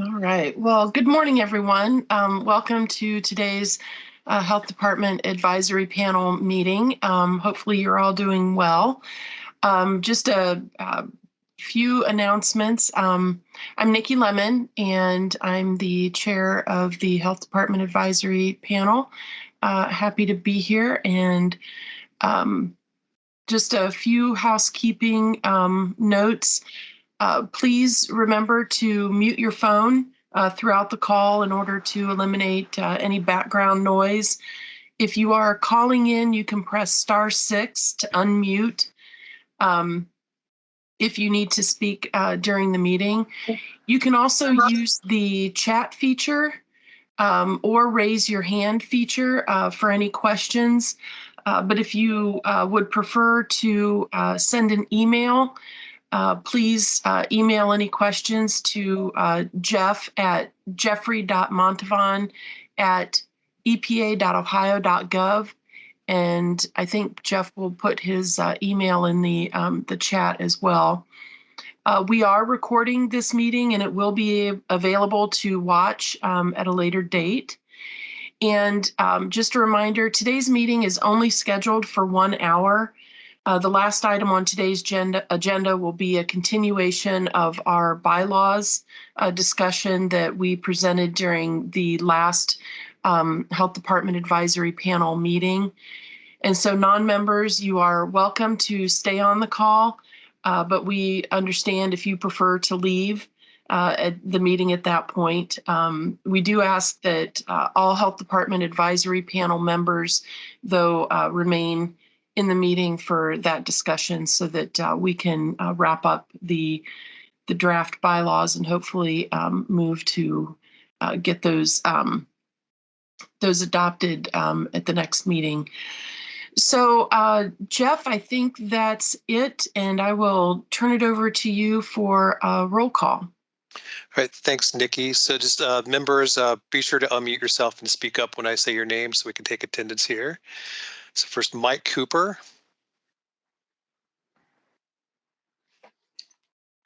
All right. Well, good morning, everyone. Welcome to today's Health Department Advisory Panel meeting. Hopefully you're all doing well. Just a few announcements. I'm Nikki Lemon, and I'm the chair of the Health Department Advisory Panel. Happy to be here, and just a few housekeeping notes. Please remember to mute your phone throughout the call in order to eliminate any background noise. If you are calling in, you can press *6 to unmute if you need to speak during the meeting. You can also use the chat feature or raise your hand feature for any questions. But if you would prefer to send an email, please email any questions to Jeff at jeffrey.montavon@epa.ohio.gov. And I think Jeff will put his email in the chat as well. We are recording this meeting, and it will be available to watch at a later date. And just a reminder, today's meeting is only scheduled for 1 hour. The last item on today's agenda will be a continuation of our bylaws discussion that we presented during the last Health Department Advisory Panel meeting. And so non-members, you are welcome to stay on the call, but we understand if you prefer to leave at the meeting at that point. We do ask that all Health Department Advisory Panel members, though, remain in the meeting for that discussion so that we can wrap up the draft bylaws and hopefully move to get those adopted at the next meeting. So, Jeff, I think that's it, and I will turn it over to you for a roll call. All right, thanks, Nikki. So just members, be sure to unmute yourself and speak up when I say your name so we can take attendance here. So first, Mike Cooper.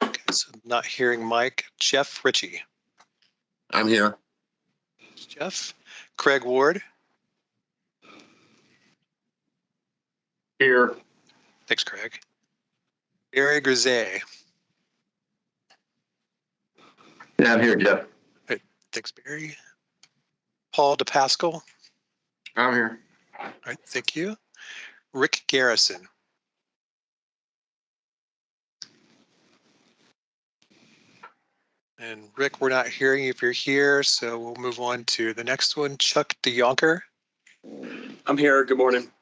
Okay, so not hearing Mike. Jeff Ritchie. I'm here. Jeff. Craig Ward. Here. Thanks, Craig. Barry Grisey. Yeah, I'm here, Jeff. Right, thanks, Barry. Paul DePascal. I'm here. All right, thank you. Rick Garrison. And Rick, we're not hearing you if you're here, so we'll move on to the next one. Chuck DeYonker. I'm here. Good morning.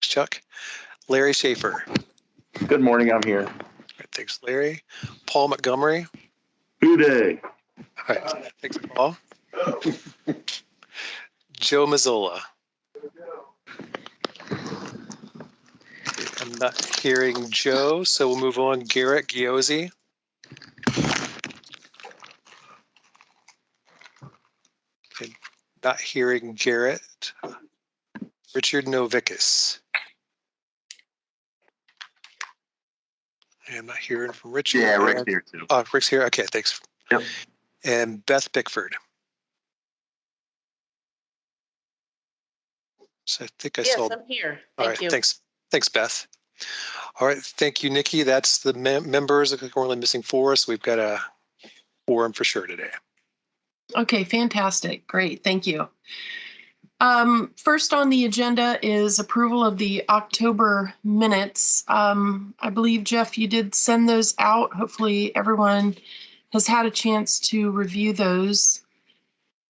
Chuck. Larry Schaefer. Good morning. I'm here. All right, thanks, Larry. Paul Montgomery. Good day. All right, thanks, Paul. Joe Mazzola. I'm not hearing Joe, so we'll move on. Garrett Giozzi. Okay, not hearing Garrett. Richard Novicus. I'm not hearing from Richard. Yeah, Rick's here too. Oh, Rick's here. Okay, thanks. Yep. And Beth Bickford. So I think I saw. Yes, I'm here. Thank you. Thanks, Beth. All right, thank you, Nikki. That's the members. I think we're only missing 4, so we've got a quorum for sure today. Okay, fantastic. Great, thank you. First on the agenda is approval of the October minutes. I believe, Jeff, you did send those out. Hopefully everyone has had a chance to review those.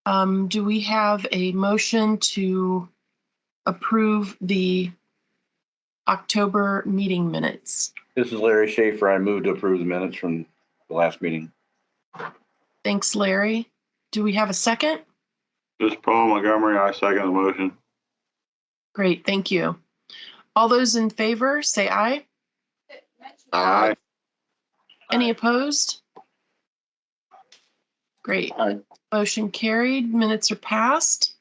Do we have a motion to approve the October meeting minutes? This is Larry Schaefer. I move to approve the minutes from the last meeting. Thanks, Larry. Do we have a second? This is Paul Montgomery. I second the motion. Great, thank you. All those in favor, say aye. Aye. Any opposed? Great. Aye. Motion carried. Minutes are passed.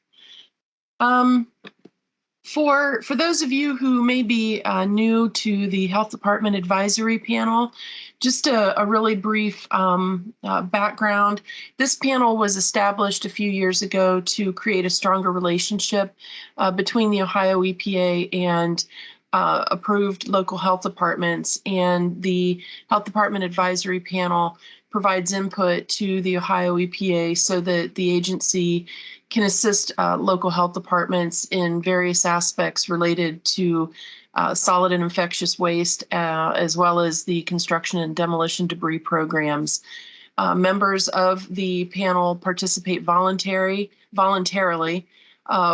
For those of you who may be new to the Health Department Advisory Panel, just a really brief background. This panel was established a few years ago to create a stronger relationship between the Ohio EPA and approved local health departments. And the Health Department Advisory Panel provides input to the Ohio EPA so that the agency can assist local health departments in various aspects related to solid and infectious waste, as well as the construction and demolition debris programs. Members of the panel participate voluntarily,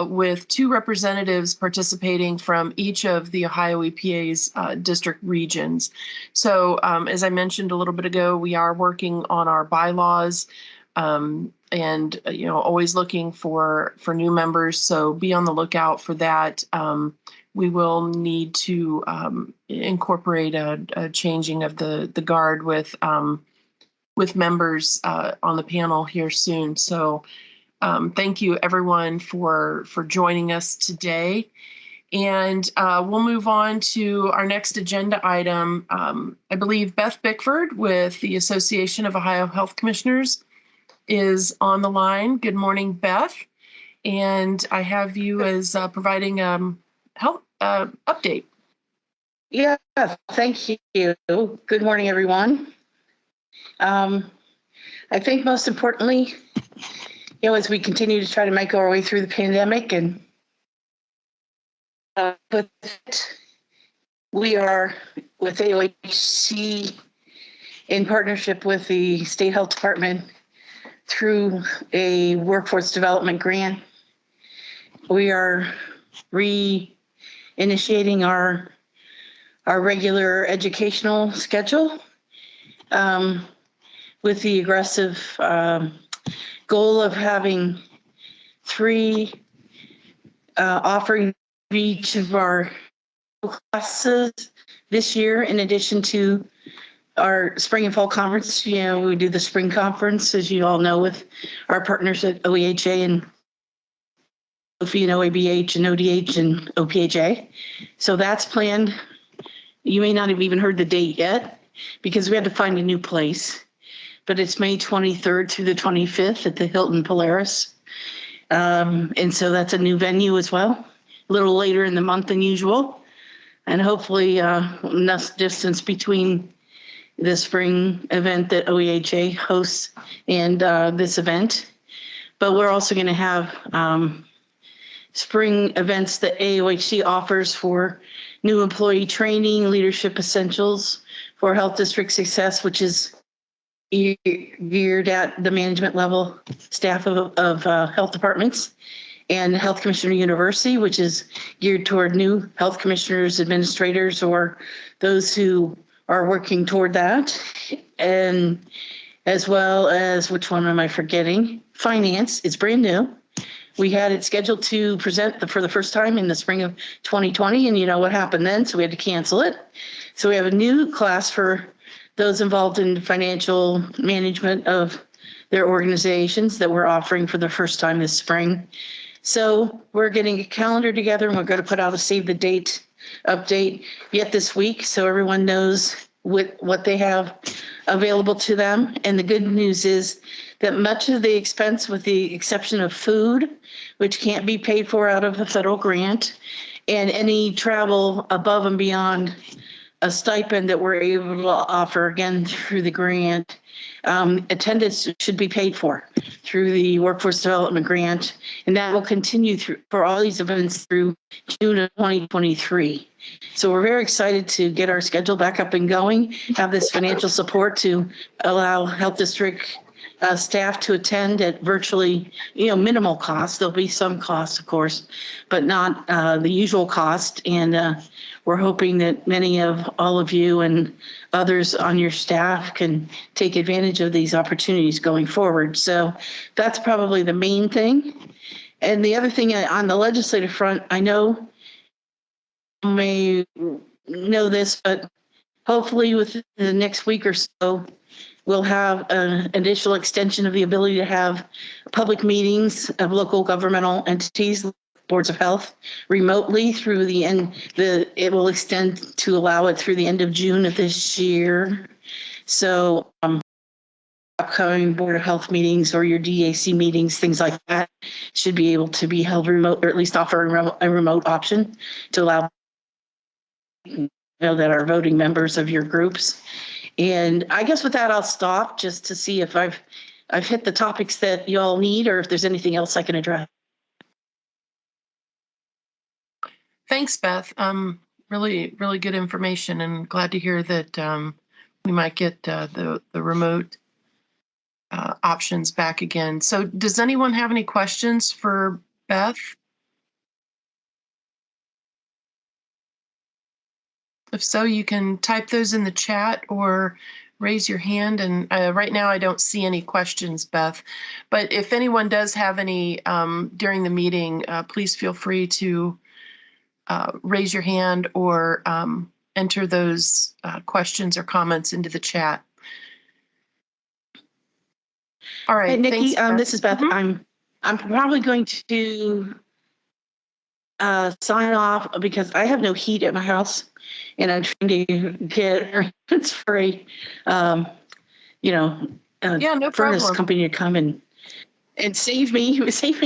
with 2 representatives participating from each of the Ohio EPA's district regions. So as I mentioned a little bit ago, we are working on our bylaws, and always looking for new members. So be on the lookout for that. We will need to incorporate a changing of the guard with members on the panel here soon. So thank you everyone for joining us today. And we'll move on to our next agenda item. I believe Beth Bickford with the Association of Ohio Health Commissioners is on the line. Good morning, Beth. And I have you as providing health update. Yeah, thank you. Good morning, everyone. I think most importantly, as we continue to try to make our way through the pandemic, and with it, we are with AOHC in partnership with the State Health Department through a workforce development grant. We are reinitiating our regular educational schedule with the aggressive goal of having 3 offerings each of our classes this year, in addition to our spring and fall conference. We do the spring conference, as you all know, with our partners at OEHA and OFI and OABH and ODH and OPHA. So that's planned. You may not have even heard the date yet because we had to find a new place, but it's May 23rd through the 25th at the Hilton Polaris. And so that's a new venue as well, a little later in the month than usual. And hopefully enough distance between the spring event that OEHA hosts and this event. But we're also going to have spring events that AOHC offers for new employee training, leadership essentials for health district success, which is geared at the management level staff of health departments, and Health Commissioner University, which is geared toward new health commissioners, administrators, or those who are working toward that. And as well as, which one am I forgetting? Finance, it's brand new. We had it scheduled to present for the first time in the spring of 2020, and you know what happened then, so we had to cancel it. So we have a new class for those involved in financial management of their organizations that we're offering for the first time this spring. So we're getting a calendar together, and we're going to put out a save the date update yet this week so everyone knows what they have available to them. And the good news is that much of the expense, with the exception of food, which can't be paid for out of a federal grant, and any travel above and beyond a stipend that we're able to offer, again, through the grant, attendance should be paid for through the workforce development grant. And that will continue for all these events through June of 2023. So we're very excited to get our schedule back up and going, have this financial support to allow health district staff to attend at virtually, minimal cost. There'll be some cost, of course, but not the usual cost. And we're hoping that many of all of you and others on your staff can take advantage of these opportunities going forward. So that's probably the main thing. And the other thing on the legislative front, I know you may know this, but hopefully within the next week or so, we'll have an additional extension of the ability to have public meetings of local governmental entities boards of health remotely through it will extend to allow it through the end of June of this year. So upcoming Board of Health meetings or your DAC meetings, things like that, should be able to be held remote, or at least offer a remote option to allow that are voting members of your groups. And I guess with that, I'll stop just to see if I've hit the topics that you all need, or if there's anything else I can address. Thanks, Beth. Really, really good information, and glad to hear that we might get the remote options back again. So does anyone have any questions for Beth? If so, you can type those in the chat or raise your hand. And right now I don't see any questions, Beth. But if anyone does have any during the meeting, please feel free to raise your hand or enter those questions or comments into the chat. All right, Hey, Nikki, thanks, this is Beth. Mhm. I'm probably going to sign off because I have no heat at my house, and I'm trying to get arrangements for a Yeah, no furnace problem. company to come and save me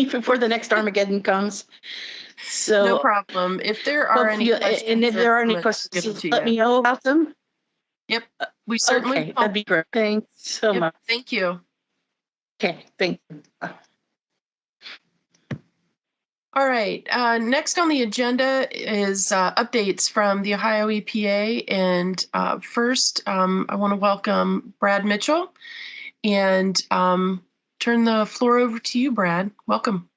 before the next Armageddon comes. So No problem. If there are hope any you, questions, and if there are any comments, we'll get them questions, to let you. me know about them. Yep, we certainly Okay, will. that'd be great. Thanks so Yep, much. thank you. Okay, thank you. All right, next on the agenda is updates from the Ohio EPA. And first, I want to welcome Brad Mitchell and turn the floor over to you, Brad. Welcome.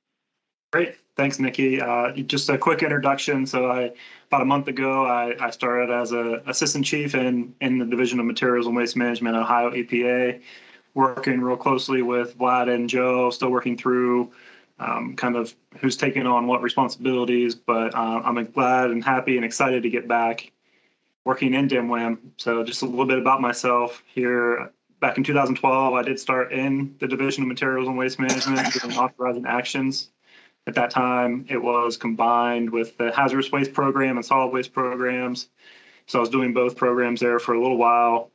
Great. Thanks, Nikki. Just a quick introduction. So about a month ago, I started as an assistant chief in the Division of Materials and Waste Management at Ohio EPA, working real closely with Vlad and Joe, still working through kind of who's taking on what responsibilities. But I'm glad and happy and excited to get back working in DIMWAM. So just a little bit about myself here. Back in 2012, I did start in the Division of Materials and Waste Management doing authorizing actions. At that time, it was combined with the hazardous waste program and solid waste programs. So I was doing both programs there for a little while,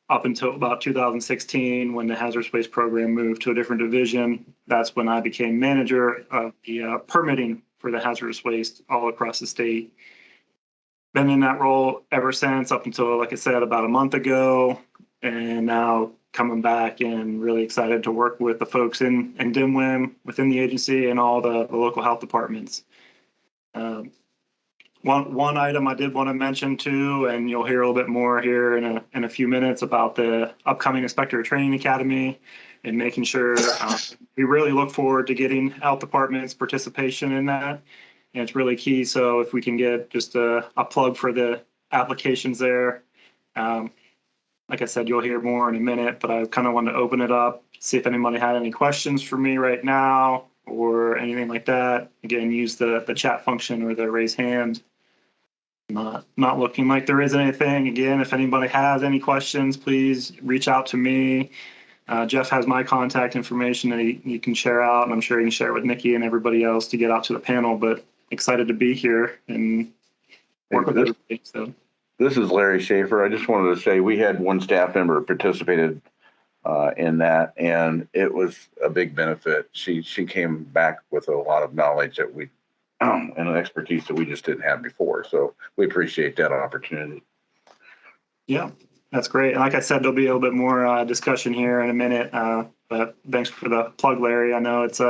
up until about 2016, when the hazardous waste program moved to a different division. That's when I became manager of the permitting for the hazardous waste all across the state. Been in that role ever since, up until, like I said, about a month ago, and now coming back and really excited to work with the folks in DIMWAM within the agency and all the local health departments. One item I did want to mention too, and you'll hear a little bit more here in a few minutes about the upcoming Inspector Training Academy and making sure we really look forward to getting health departments' participation in that. And it's really key. So if we can get just a plug for the applications there. Like I said, you'll hear more in a minute, but I kind of wanted to open it up, see if anybody had any questions for me right now or anything like that. Again, use the chat function or the raise hand. Not looking like there is anything. Again, if anybody has any questions, please reach out to me. Jeff has my contact information that he can share out, and I'm sure he can share it with Nikki and everybody else to get out to the panel. But excited to be here and work with everybody. So. This is Larry Schaefer. I just wanted to say we had one staff member participated in that, and it was a big benefit. She came back with a lot of knowledge that we and an expertise that we just didn't have before. So we appreciate that opportunity. Yeah, that's great. And like I said, there'll be a little bit more discussion here in a minute. But thanks for the plug, Larry. I know it's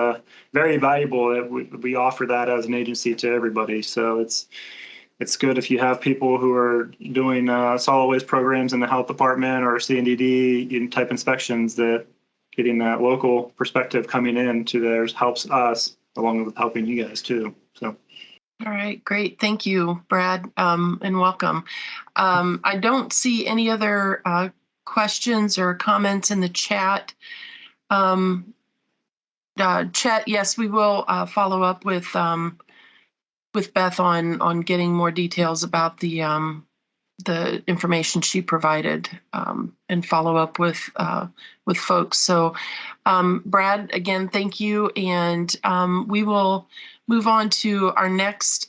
very valuable that we offer that as an agency to everybody. So it's good if you have people who are doing solid waste programs in the health department or CNDD type inspections, that getting that local perspective coming in to theirs helps us along with helping you guys too. So. All right, great. Thank you, Brad, and welcome. I don't see any other questions or comments in the chat. Chat, yes, we will follow up with Beth on getting more details about the the information she provided and follow up with folks. So, Brad, again, thank you, and we will move on to our next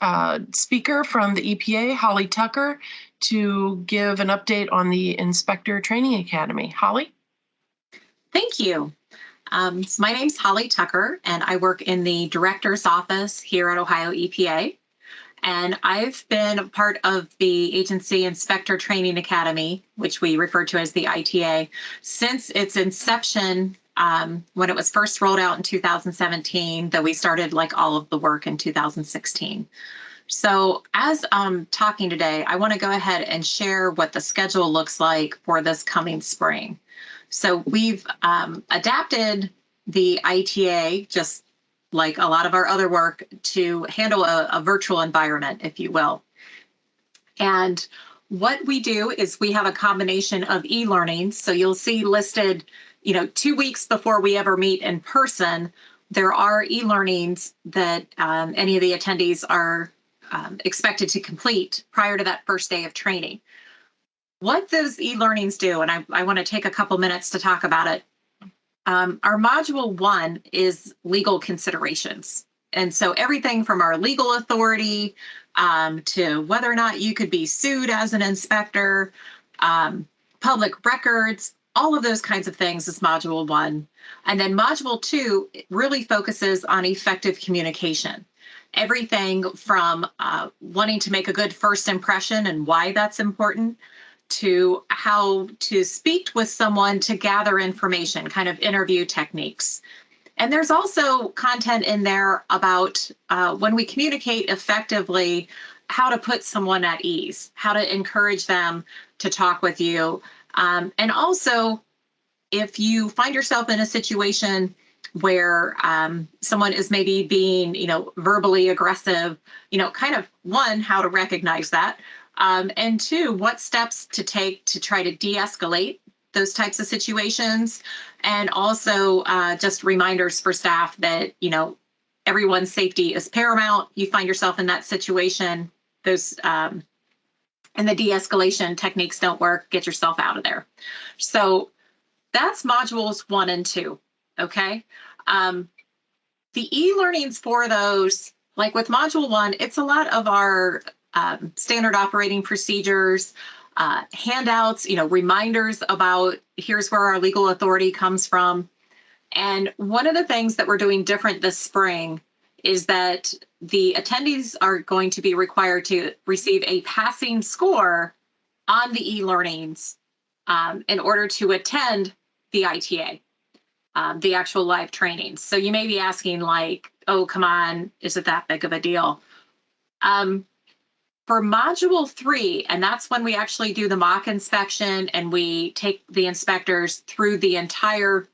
speaker from the EPA, Holly Tucker, to give an update on the Inspector Training Academy. Holly? Thank you. So my name's Holly Tucker, and I work in the director's office here at Ohio EPA. And I've been a part of the Agency Inspector Training Academy, which we refer to as the ITA, since its inception when it was first rolled out in 2017, though we started like all of the work in 2016. So as I'm talking today, I want to go ahead and share what the schedule looks like for this coming spring. So we've adapted the ITA, just like a lot of our other work, to handle a virtual environment, if you will. And what we do is we have a combination of e-learning. So you'll see listed, 2 weeks before we ever meet in person, there are e-learnings that any of the attendees are expected to complete prior to that first day of training. What those e-learnings do, and I want to take a couple minutes to talk about it. Our module 1 is legal considerations. And so everything from our legal authority to whether or not you could be sued as an inspector, public records, all of those kinds of things is module 1. And then module 2 really focuses on effective communication. Everything from wanting to make a good first impression and why that's important, to how to speak with someone to gather information, kind of interview techniques. And there's also content in there about when we communicate effectively, how to put someone at ease, how to encourage them to talk with you. And also, if you find yourself in a situation where someone is maybe being, verbally aggressive, kind of one, how to recognize that. And 2, what steps to take to try to de-escalate those types of situations. And also just reminders for staff that, everyone's safety is paramount. You find yourself in that situation, those and the de-escalation techniques don't work, get yourself out of there. So that's modules 1 and 2, okay? The e-learnings for those, like with module 1, it's a lot of our standard operating procedures, handouts, reminders about here's where our legal authority comes from. And one of the things that we're doing different this spring is that the attendees are going to be required to receive a passing score on the e-learnings in order to attend the ITA, the actual live trainings. So you may be asking like, oh, come on, is it that big of a deal? For module 3, and that's when we actually do the mock inspection and we take the inspectors through the entire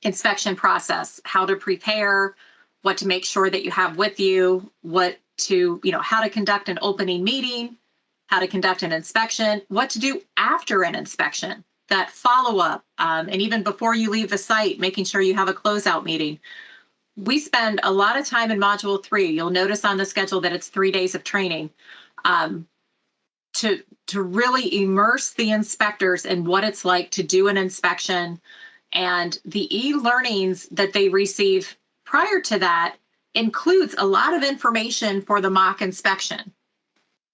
inspection process, how to prepare, what to make sure that you have with you, what to, how to conduct an opening meeting, how to conduct an inspection, what to do after an inspection, that follow-up, and even before you leave the site, making sure you have a closeout meeting. We spend a lot of time in module 3. You'll notice on the schedule that it's 3 days of training to really immerse the inspectors in what it's like to do an inspection. And the e-learnings that they receive prior to that includes a lot of information for the mock inspection.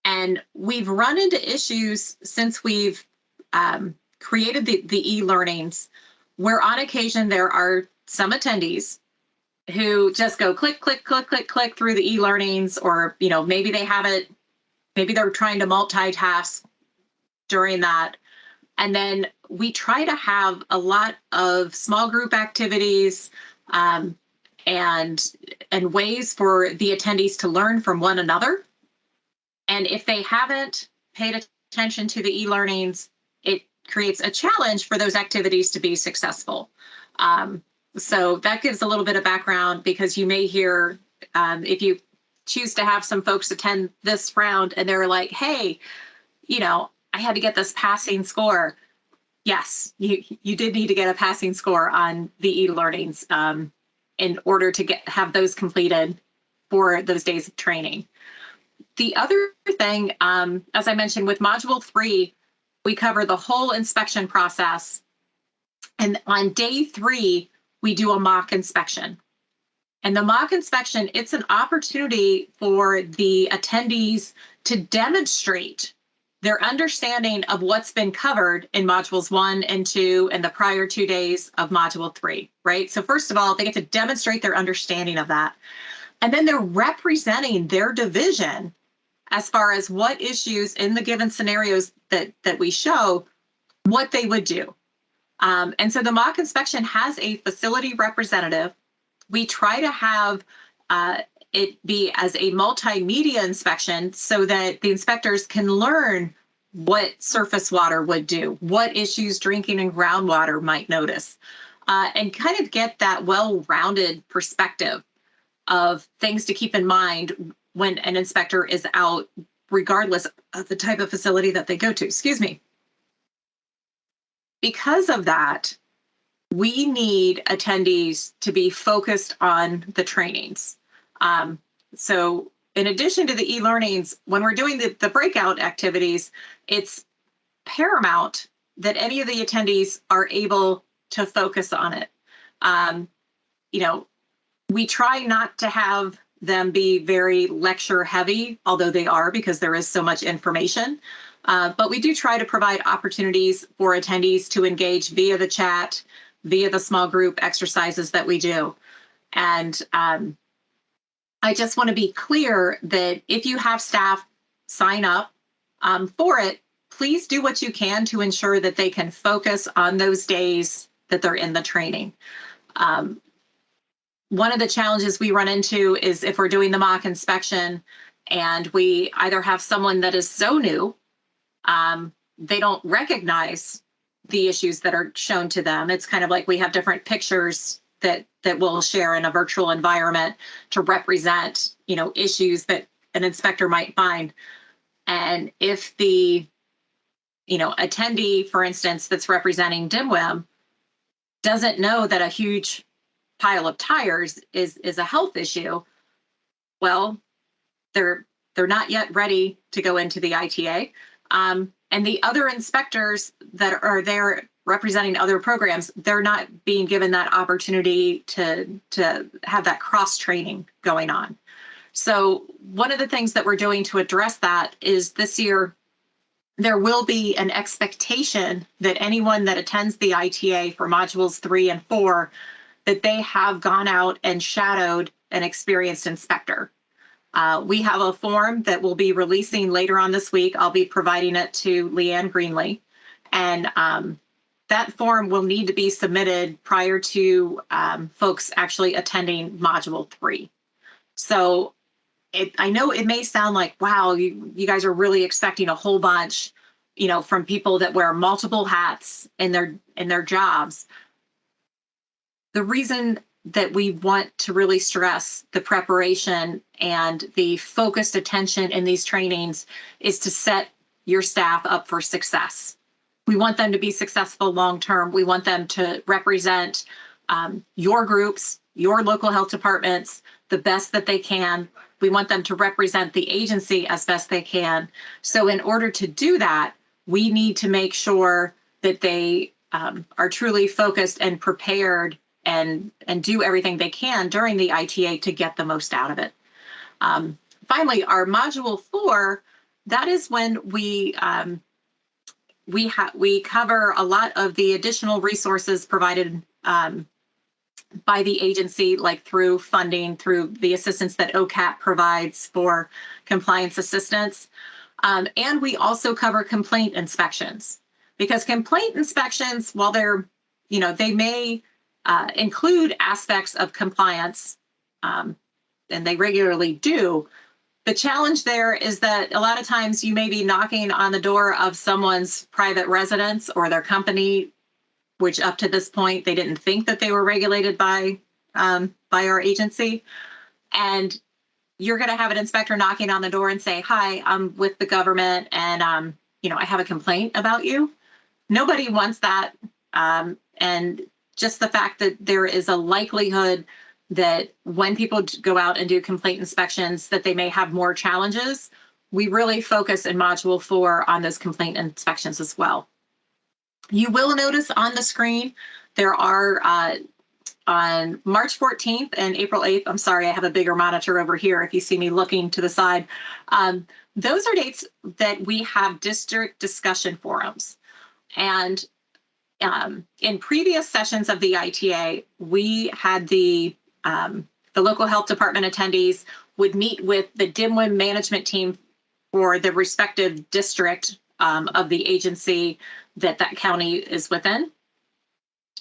And we've run into issues since we've created the e-learnings, where on occasion there are some attendees who just go click, click, click, click, click through the e-learnings, or, maybe they have it, maybe they're trying to multitask during that. And then we try to have a lot of small group activities and ways for the attendees to learn from one another. And if they haven't paid attention to the e-learnings, it creates a challenge for those activities to be successful. So that gives a little bit of background, because you may hear, if you choose to have some folks attend this round and they're like, hey, I had to get this passing score. Yes, you did need to get a passing score on the e-learnings in order to have those completed for those days of training. The other thing, as I mentioned, with Module 3, we cover the whole inspection process. And on day 3, we do a mock inspection. And the mock inspection, it's an opportunity for the attendees to demonstrate their understanding of what's been covered in modules 1 and 2 and the prior 2 days of module 3, right? So first of all, they get to demonstrate their understanding of that. And then they're representing their division as far as what issues in the given scenarios that we show, what they would do. And so the mock inspection has a facility representative. We try to have it be as a multimedia inspection so that the inspectors can learn what surface water would do, what issues drinking and groundwater might notice, and kind of get that well-rounded perspective of things to keep in mind when an inspector is out, regardless of the type of facility that they go to. Excuse me. Because of that, we need attendees to be focused on the trainings. So in addition to the e-learnings, when we're doing the breakout activities, it's paramount that any of the attendees are able to focus on it. You know, we try not to have them be very lecture heavy, although they are because there is so much information. But we do try to provide opportunities for attendees to engage via the chat, via the small group exercises that we do. And I just want to be clear that if you have staff sign up for it, please do what you can to ensure that they can focus on those days that they're in the training. One of the challenges we run into is if we're doing the mock inspection and we either have someone that is so new, they don't recognize the issues that are shown to them. It's kind of like we have different pictures that we'll share in a virtual environment to represent, you know, issues that an inspector might find. And if the, you know, attendee, for instance, that's representing DMWIM doesn't know that a huge pile of tires is a health issue, well, they're not yet ready to go into the ITA. And the other inspectors that are there representing other programs, they're not being given that opportunity to have that cross training going on. So one of the things that we're doing to address that is this year, there will be an expectation that anyone that attends the ITA for modules 3 and 4, that they have gone out and shadowed an experienced inspector. We have a form that we'll be releasing later on this week. I'll be providing it to Leanne Greenlee. And that form will need to be submitted prior to folks actually attending module 3. So I know it may sound like, wow, you guys are really expecting a whole bunch, you know, from people that wear multiple hats in their jobs. The reason that we want to really stress the preparation and the focused attention in these trainings is to set your staff up for success. We want them to be successful long-term. We want them to represent your groups, your local health departments, the best that they can. We want them to represent the agency as best they can. So in order to do that, we need to make sure that they are truly focused and prepared and do everything they can during the ITA to get the most out of it. Finally, our module 4, that is when we cover a lot of the additional resources provided by the agency, like through funding, through the assistance that OCAP provides for compliance assistance. And we also cover complaint inspections, because complaint inspections, while they're, you know, they may include aspects of compliance, and they regularly do. The challenge there is that a lot of times you may be knocking on the door of someone's private residence or their company, which up to this point, they didn't think that they were regulated by our agency. And you're going to have an inspector knocking on the door and say, hi, I'm with the government and, you know, I have a complaint about you. Nobody wants that. And just the fact that there is a likelihood that when people go out and do complaint inspections, that they may have more challenges. we really focus in Module 4 on those complaint inspections as well. You will notice on the screen, there are on March 14th and April 8th, I'm sorry, I have a bigger monitor over here if you see me looking to the side. Those are dates that we have district discussion forums. And in previous sessions of the ITA, we had the local health department attendees would meet with the DMWIM management team for the respective district of the agency that county is within.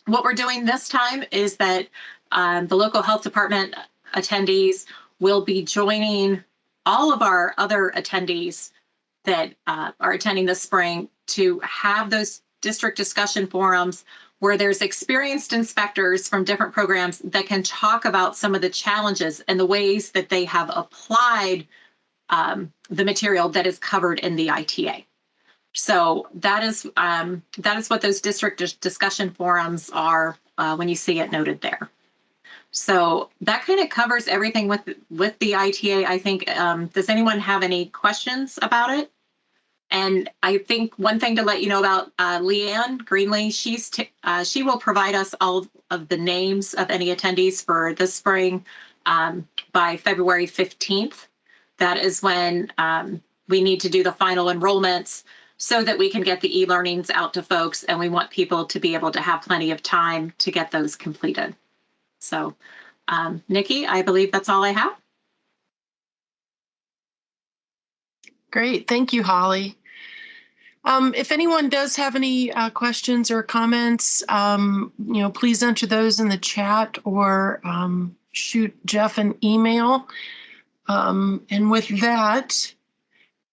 What we're doing this time is that the local health department attendees will be joining all of our other attendees that are attending this spring to have those district discussion forums where there's experienced inspectors from different programs that can talk about some of the challenges and the ways that they have applied the material that is covered in the ITA. So that is what those district discussion forums are when you see it noted there. So that kind of covers everything with the ITA. I think, does anyone have any questions about it? And I think one thing to let you know about Leanne Greenlee, she will provide us all of the names of any attendees for this spring by February 15th. That is when we need to do the final enrollments so that we can get the e-learnings out to folks, and we want people to be able to have plenty of time to get those completed. So, Nikki, I believe that's all I have. Great, thank you, Holly. If anyone does have any questions or comments, please enter those in the chat or shoot Jeff an email. And with that,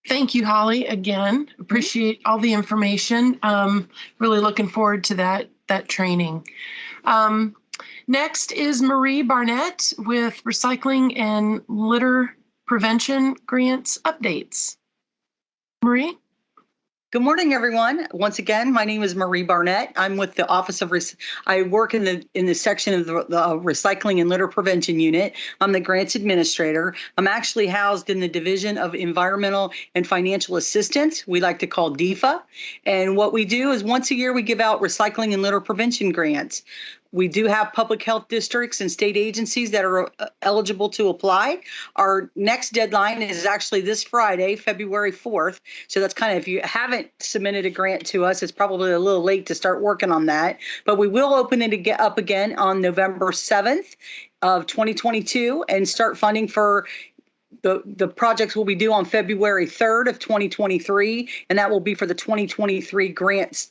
thank you, Holly, again. Appreciate all the information. Really looking forward to that training. Next is Marie Barnett with Recycling and Litter Prevention Grants Updates. Marie? Good morning, everyone. Once again, my name is Marie Barnett. I'm with the Office of I work in the section of the Recycling and Litter Prevention Unit. I'm the grants administrator. I'm actually housed in the Division of Environmental and Financial Assistance, we like to call DEFA. And what we do is once a year we give out recycling and litter prevention grants. We do have public health districts and state agencies that are eligible to apply. Our next deadline is actually this Friday, February 4th. So that's kind of, if you haven't submitted a grant to us, it's probably a little late to start working on that. But we will open it up again on November 7th of 2022 and start funding for the projects will be due on February 3rd of 2023, and that will be for the 2023 grant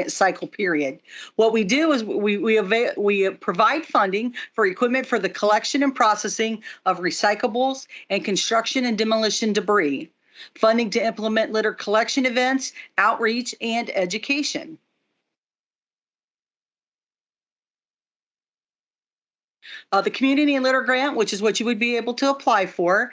cycle period. What we do is we provide funding for equipment for the collection and processing of recyclables and construction and demolition debris, funding to implement litter collection events, outreach, and education. The Community and Litter Grant, which is what you would be able to apply for,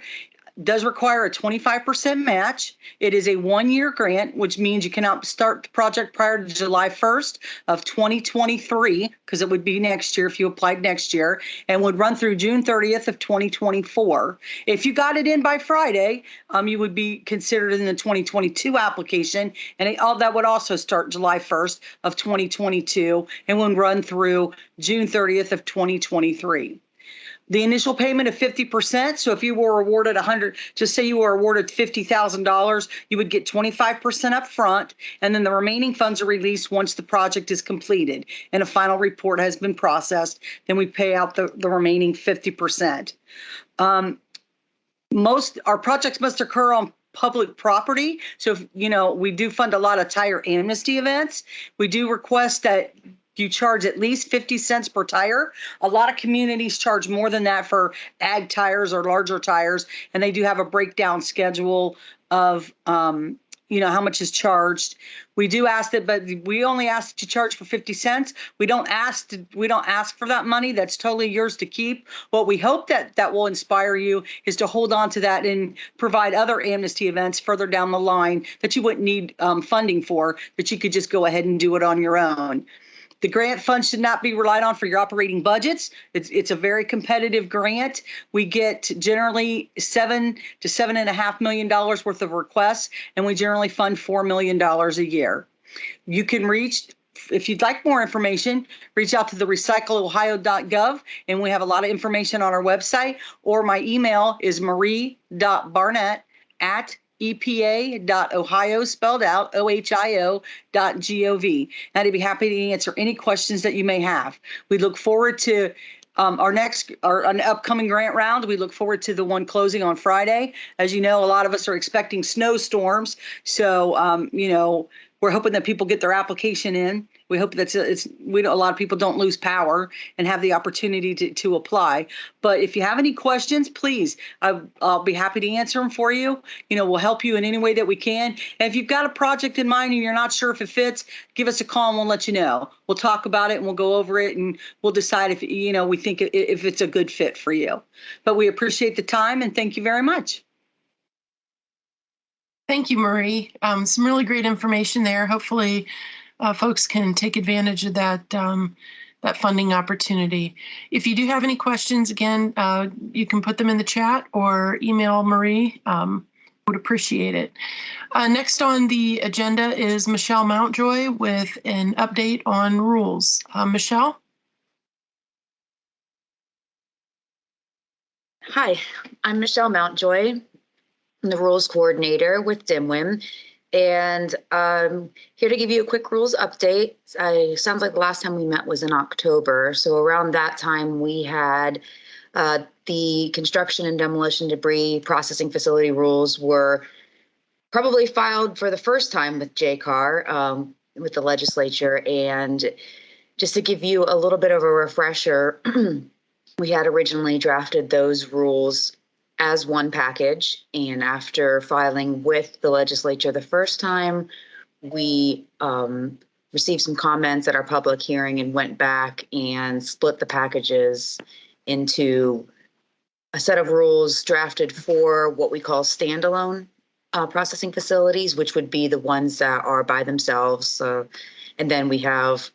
does require a 25% match. It is a one-year grant, which means you cannot start the project prior to July 1st of 2023, because it would be next year if you applied next year, and would run through June 30th of 2024. If you got it in by Friday, you would be considered in the 2022 application, and that would also start July 1st of 2022 and would run through June 30th of 2023. The initial payment of 50%. So if you were awarded just say you were awarded $50,000, you would get 25% up front, and then the remaining funds are released once the project is completed and a final report has been processed. Then we pay out the remaining 50%. Our projects must occur on public property. So if, we do fund a lot of tire amnesty events. We do request that you charge at least 50 cents per tire. A lot of communities charge more than that for ag tires or larger tires, and they do have a breakdown schedule of how much is charged. We do ask that, but we only ask that you charge for 50 cents. We don't ask for that money. That's totally yours to keep. What we hope that will inspire you is to hold on to that and provide other amnesty events further down the line that you wouldn't need funding for, that you could just go ahead and do it on your own. The grant fund should not be relied on for your operating budgets. It's a very competitive grant. We get generally $7 to $7.5 million worth of requests, and we generally fund $4 million a year. You can reach, if you'd like more information, reach out to the recycleohio.gov, and we have a lot of information on our website, or my email is marie.barnett@epa.ohio, spelled out ohio.gov. And I'd be happy to answer any questions that you may have. We look forward to an upcoming grant round. We look forward to the one closing on Friday. As you know, a lot of us are expecting snowstorms. So, we're hoping that people get their application in. We hope that a lot of people don't lose power and have the opportunity to apply. But if you have any questions, please, I'll be happy to answer them for you. We'll help you in any way that we can. And if you've got a project in mind and you're not sure if it fits, give us a call and we'll let you know. We'll talk about it and we'll go over it and we'll decide if, we think if it's a good fit for you. But we appreciate the time and thank you very much. Thank you, Marie. Some really great information there. Hopefully, folks can take advantage of that funding opportunity. If you do have any questions, again, you can put them in the chat or email Marie. Would appreciate it. Next on the agenda is Michelle Mountjoy with an update on rules. Michelle? Hi, I'm Michelle Mountjoy. I'm the rules coordinator with DMWIM, and I'm here to give you a quick rules update. Sounds like the last time we met was in October. So around that time, we had the construction and demolition debris processing facility rules were probably filed for the first time with JCAR, with the legislature. And just to give you a little bit of a refresher, we had originally drafted those rules as one package, and after filing with the legislature the first time, we received some comments at our public hearing and went back and split the packages into a set of rules drafted for what we call standalone processing facilities, which would be the ones that are by themselves. And then we have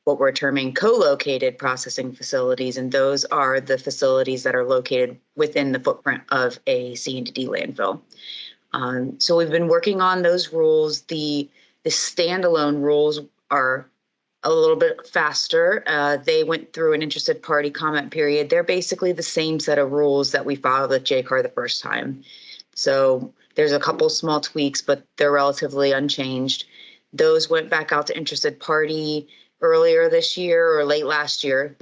what we're terming co-located processing facilities, and those are the facilities that are located within the footprint of a C&D landfill. So we've been working on those rules. The standalone rules are a little bit faster. They went through an interested party comment period. They're basically the same set of rules that we filed with JCAR the first time. So there's a couple small tweaks, but they're relatively unchanged. Those went back out to interested party earlier this year or late last year.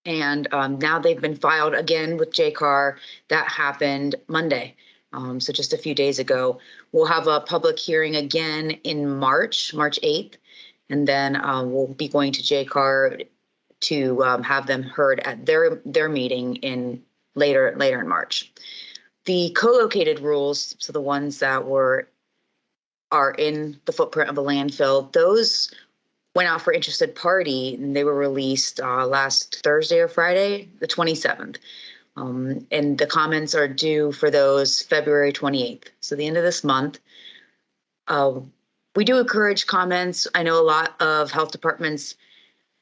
And now they've been filed again with JCAR. That happened Monday, so just a few days ago. We'll have a public hearing again in March 8th, and then we'll be going to JCAR to have them heard at their meeting in later in March. The co-located rules, so the ones that are in the footprint of a landfill, those went out for interested party, and they were released last Thursday or Friday, the 27th. And the comments are due for those February 28th, so the end of this month. We do encourage comments. I know a lot of health departments,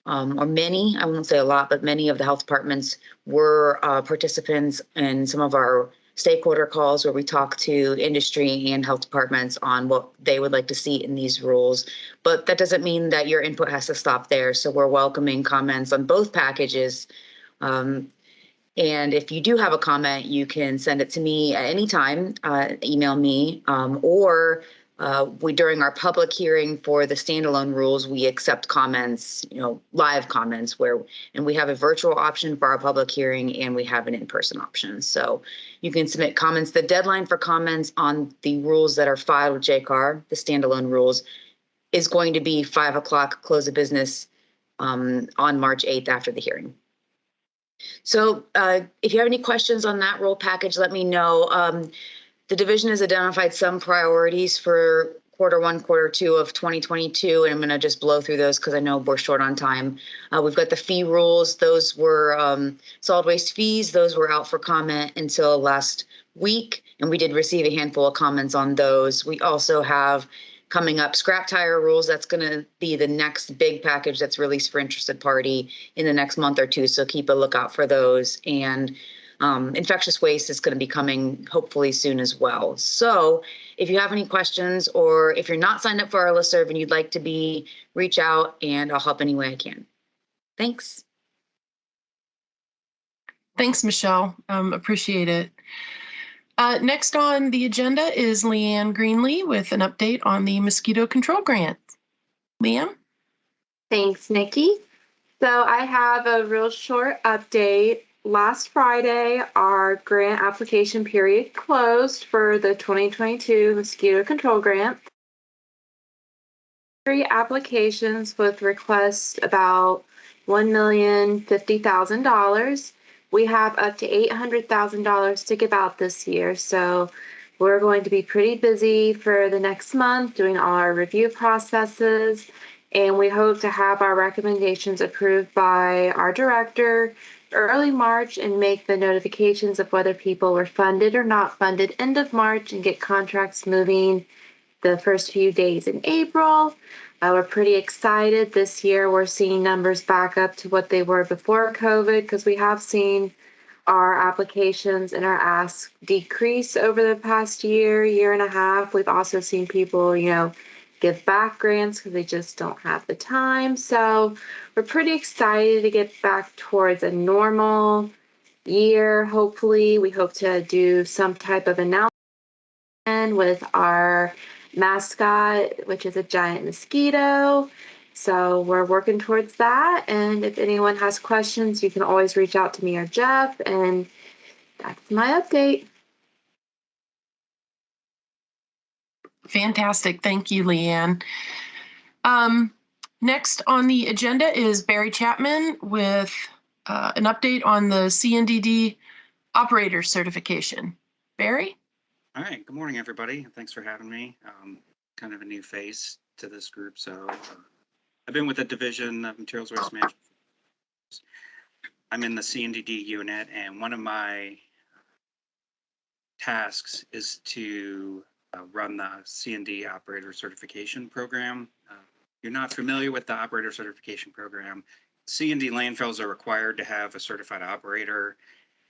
or many, I won't say a lot, but many of the health departments were participants in some of our stakeholder calls where we talk to industry and health departments on what they would like to see in these rules. But that doesn't mean that your input has to stop there. So we're welcoming comments on both packages. And if you do have a comment, you can send it to me at any time, email me, or during our public hearing for the standalone rules, we accept comments, live comments and we have a virtual option for our public hearing and we have an in-person option. So you can submit comments. The deadline for comments on the rules that are filed with JCAR, the standalone rules, is going to be 5 o'clock close of business on March 8th after the hearing. So if you have any questions on that rule package, let me know. The division has identified some priorities for Q1, Q2 of 2022, and I'm going to just blow through those because I know we're short on time. We've got the fee rules. Those were solid waste fees. Those were out for comment until last week, and we did receive a handful of comments on those. We also have coming up. Scrap tire rules, that's going to be the next big package that's released for interested party in the next month or two. So keep a lookout for those. And infectious waste is going to be coming hopefully soon as well. So if you have any questions, or if you're not signed up for our listserv and you'd like to be, reach out and I'll help any way I can. Thanks. Thanks, Michelle. Appreciate it. Next on the agenda is Leanne Greenlee with an update on the mosquito control grant. Leanne? Thanks, Nikki. So I have a real short update. Last Friday, our grant application period closed for the 2022 mosquito control grant. 3 applications with requests about $1,050,000. We have up to $800,000 to give out this year. So we're going to be pretty busy for the next month doing all our review processes. And we hope to have our recommendations approved by our director early March and make the notifications of whether people were funded or not funded end of March and get contracts moving the first few days in April. We're pretty excited. This year we're seeing numbers back up to what they were before COVID, because we have seen our applications and our asks decrease over the past year and a half. We've also seen people, give back grants because they just don't have the time. So we're pretty excited to get back towards a normal year. Hopefully, we hope to do some type of announcement with our mascot, which is a giant mosquito. So we're working towards that. And if anyone has questions, you can always reach out to me or Jeff. And that's my update. Fantastic. Thank you, Leanne. Next on the agenda is Barry Chapman with an update on the CNDD operator certification. Barry? All right. Good morning, everybody. Thanks for having me. Kind of a new face to this group. So I've been with the Division of Materials Waste Management. I'm in the CNDD unit, and one of my tasks is to run the CND operator certification program. If you're not familiar with the operator certification program, CND landfills are required to have a certified operator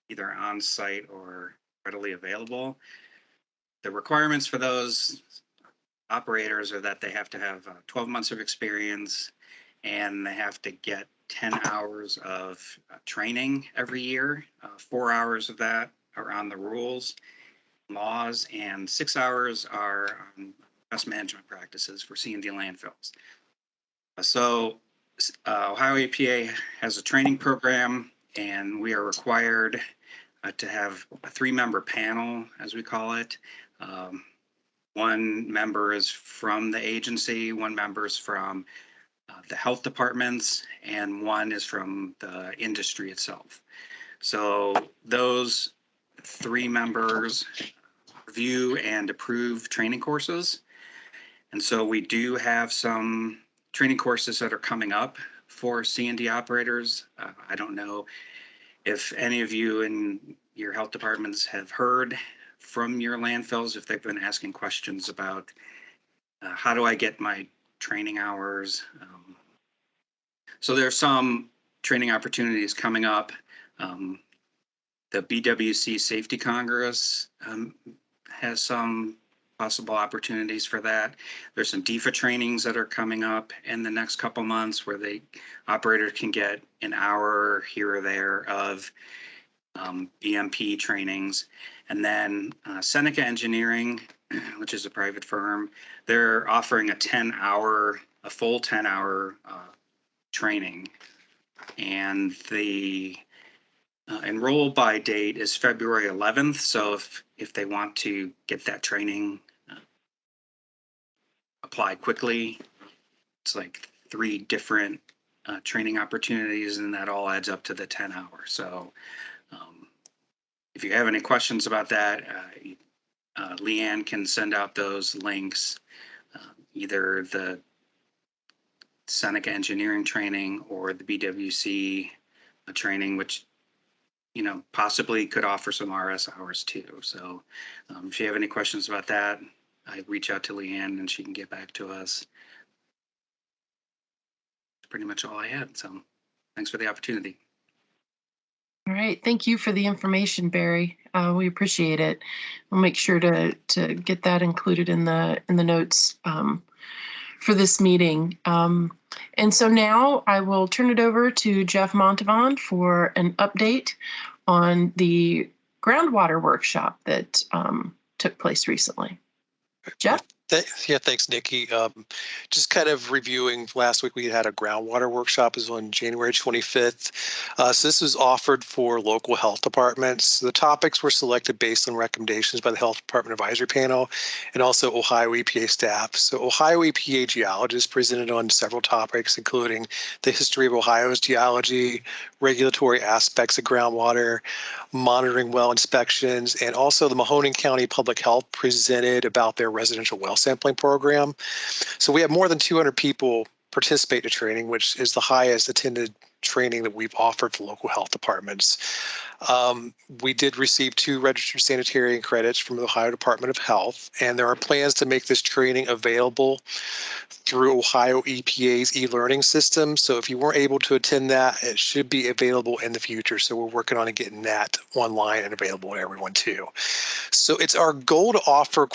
either on site or readily available. The requirements for those operators are that they have to have 12 months of experience, and they have to get 10 hours of training every year. 4 hours of that are on the rules, laws, and 6 hours are on best management practices for C&D landfills. So Ohio EPA has a training program, and we are required to have a 3-member panel, as we call it. 1 member is from the agency, 1 member is from the health departments, and 1 is from the industry itself. So those 3 members review and approve training courses. And so we do have some training courses that are coming up for C&D operators. I don't know if any of you in your health departments have heard from your landfills, if they've been asking questions about how do I get my training hours. So there's some training opportunities coming up. The BWC Safety Congress has some possible opportunities for that. There's some DEFA trainings that are coming up in the next couple months where the operator can get an hour here or there of BMP trainings. And then Seneca Engineering, which is a private firm, they're offering a full 10-hour training. And the enroll by date is February 11th. So if they want to get that training applied quickly, it's like 3 different training opportunities, and that all adds up to the 10 hours. So if you have any questions about that, Leanne can send out those links, either the Seneca Engineering training or the BWC training, which possibly could offer some RS hours too. So if you have any questions about that, I reach out to Leanne and she can get back to us. That's pretty much all I had. So thanks for the opportunity. All right. Thank you for the information, Barry. We appreciate it. We'll make sure to get that included in the notes for this meeting. And so now I will turn it over to Jeff Montavon for an update on the groundwater workshop that took place recently. Jeff? Yeah, thanks, Nikki. Just kind of reviewing, last week we had a groundwater workshop. It was on January 25th. So this was offered for local health departments. The topics were selected based on recommendations by the Health Department Advisory Panel and also Ohio EPA staff. So Ohio EPA geologists presented on several topics, including the history of Ohio's geology, regulatory aspects of groundwater, monitoring well inspections, and also the Mahoning County Public Health presented about their residential well sampling program. So we have more than 200 people participate in training, which is the highest attended training that we've offered for local health departments. We did receive 2 registered sanitarian credits from the Ohio Department of Health, and there are plans to make this training available through Ohio EPA's e-learning system. So if you weren't able to attend that, it should be available in the future. So we're working on getting that online and available to everyone too. So it's our goal to offer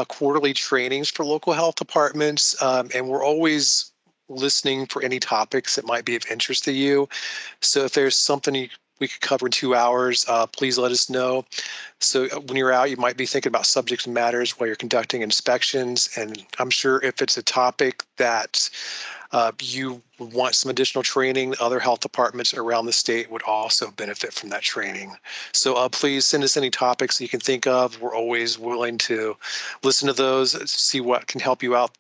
quarterly trainings for local health departments, and we're always listening for any topics that might be of interest to you. So if there's something we could cover in 2 hours, please let us know. So when you're out, you might be thinking about subject matters while you're conducting inspections. And I'm sure if it's a topic that you want some additional training, other health departments around the state would also benefit from that training. So please send us any topics you can think of. We're always willing to listen to those, see what can help you out,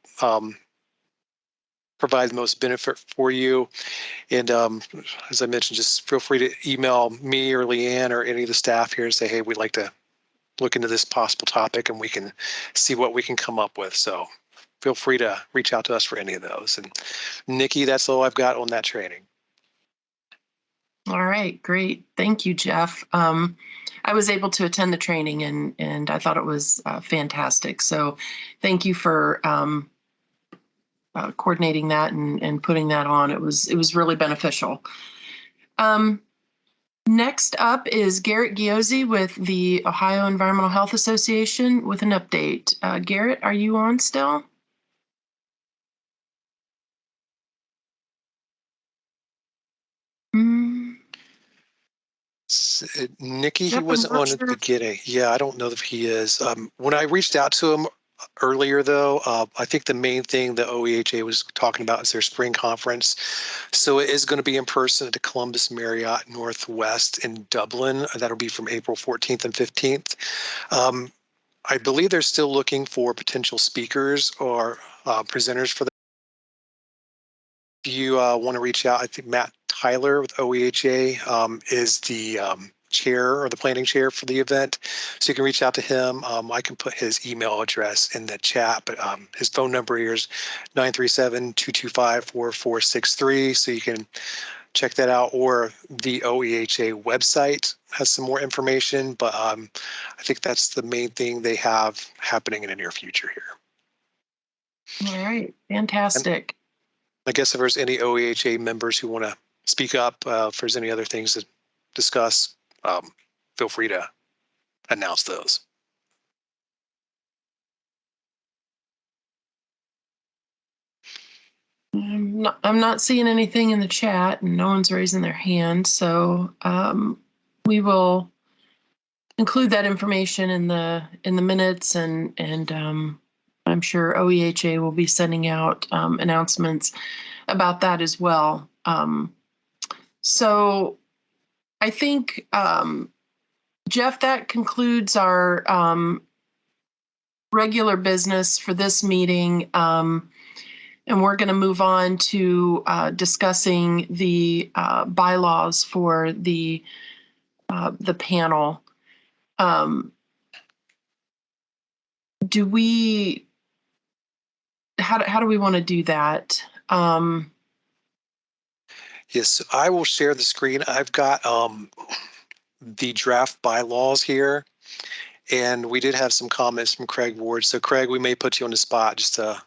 provide the most benefit for you. And as I mentioned, just feel free to email me or Leanne or any of the staff here and say, hey, we'd like to look into this possible topic and we can see what we can come up with. So feel free to reach out to us for any of those. And Nikki, that's all I've got on that training. All right, great. Thank you, Jeff. I was able to attend the training and I thought it was fantastic. So thank you for coordinating that and putting that on. It was really beneficial. Next up is Garrett Giozzi with the Ohio Environmental Health Association with an update. Garrett, are you on still? Nikki, he Yep, wasn't on at the beginning. Yeah, I don't know if he is. When I reached out to him earlier, though, I think the main thing the OEHA was talking about is their spring conference. So it is going to be in person at the Columbus Marriott Northwest in Dublin. That'll be from April 14th and 15th. I believe they're still looking for potential speakers or presenters for the. If you want to reach out, I think Matt Tyler with OEHA is the chair or the planning chair for the event. So you can reach out to him. I can put his email address in the chat, but his phone number here is 937-225-4463. So you can check that out, or the OEHA website has some more information, but I think that's the main thing they have happening in the near future here. All right, fantastic. I guess if there's any OEHA members who want to speak up, if there's any other things to discuss, feel free to announce those. I'm not seeing anything in the chat and no one's raising their hand. So we will include that information in the minutes and I'm sure OEHA will be sending out announcements about that as well. So I think, Jeff, that concludes our regular business for this meeting. And we're going to move on to discussing the bylaws for the panel. Do we? How do we want to do that? Yes, I will share the screen. I've got the draft bylaws here, And we did have some comments from Craig Ward. So Craig, we may put you on the spot just to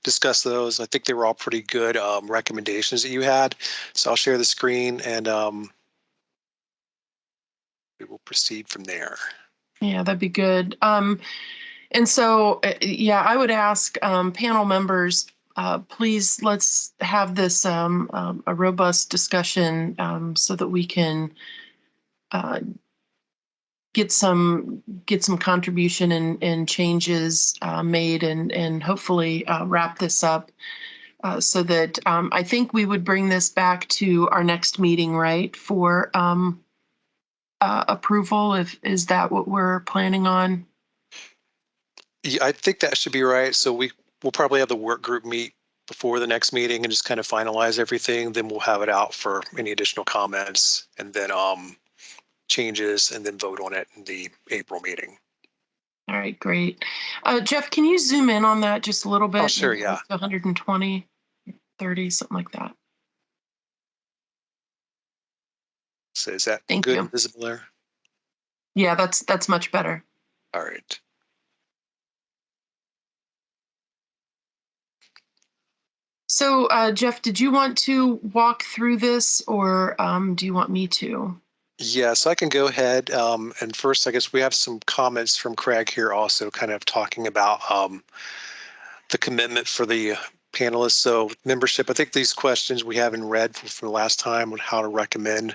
discuss those. I think they were all pretty good recommendations that you had. So I'll share the screen and we will proceed from there. Yeah, that'd be good. And so, yeah, I would ask panel members, please let's have this a robust discussion so that we can get some contribution and changes made and hopefully wrap this up so that I think we would bring this back to our next meeting, right, for approval. Is that what we're planning on? Yeah, I think that should be right. So we'll probably have the work group meet before the next meeting and just kind of finalize everything. Then we'll have it out for any additional comments and then changes and then vote on it in the April meeting. All right, great. Jeff, can you zoom in on that just a little bit? Oh, sure, yeah. 120, 30, something like that. So is that Thank good you. and visible there? Yeah, that's much better. All right. So, Jeff, did you want to walk through this or do you want me to? Yeah, so I can go ahead. And first, I guess we have some comments from Craig here also kind of talking about the commitment for the panelists. So membership, I think these questions we haven't read from the last time on how to recommend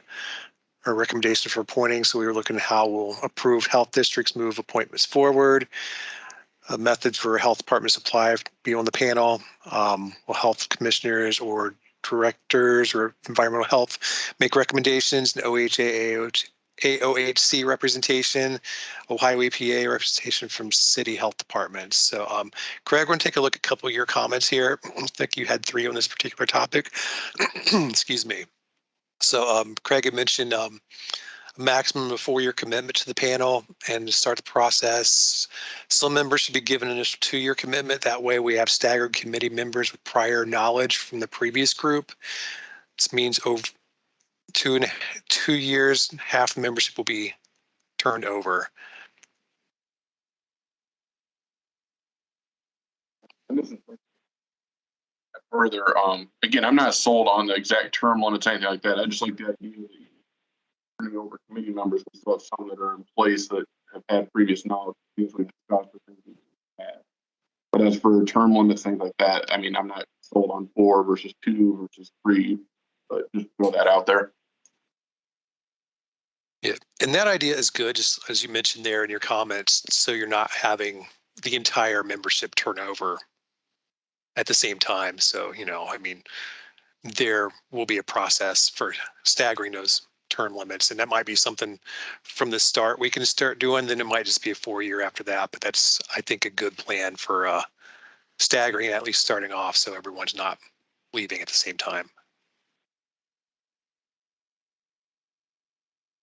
or recommendation for appointing. So we were looking at how we'll approve health districts move appointments forward. Methods for health department supply be on the panel. Will health commissioners or directors or environmental health make recommendations? And OHA, AOHC representation, Ohio EPA representation from city health departments. So Craig, we're going to take a look at a couple of your comments here. I think you had 3 on this particular topic. Excuse me. So Craig had mentioned a maximum of 4-year commitment to the panel and to start the process. Some members should be given an initial 2-year commitment. That way we have staggered committee members with prior knowledge from the previous group. This means over 2 years, half the membership will be turned over. And this is further, again, I'm not sold on the exact term limits, anything like that. I just like the idea that turning over committee members, we still have some that are in place that have had previous knowledge, things we discussed or things we had. But as for term limits, things like that, I mean, I'm not sold on 4 versus 2 versus 3, but just throw that out there. Yeah, and that idea is good, just as you mentioned there in your comments, so you're not having the entire membership turnover at the same time. So, I mean, there will be a process for staggering those term limits, and that might be something from the start we can start doing. Then it might just be a 4-year after that, but that's, I think, a good plan for staggering, at least starting off, so everyone's not leaving at the same time.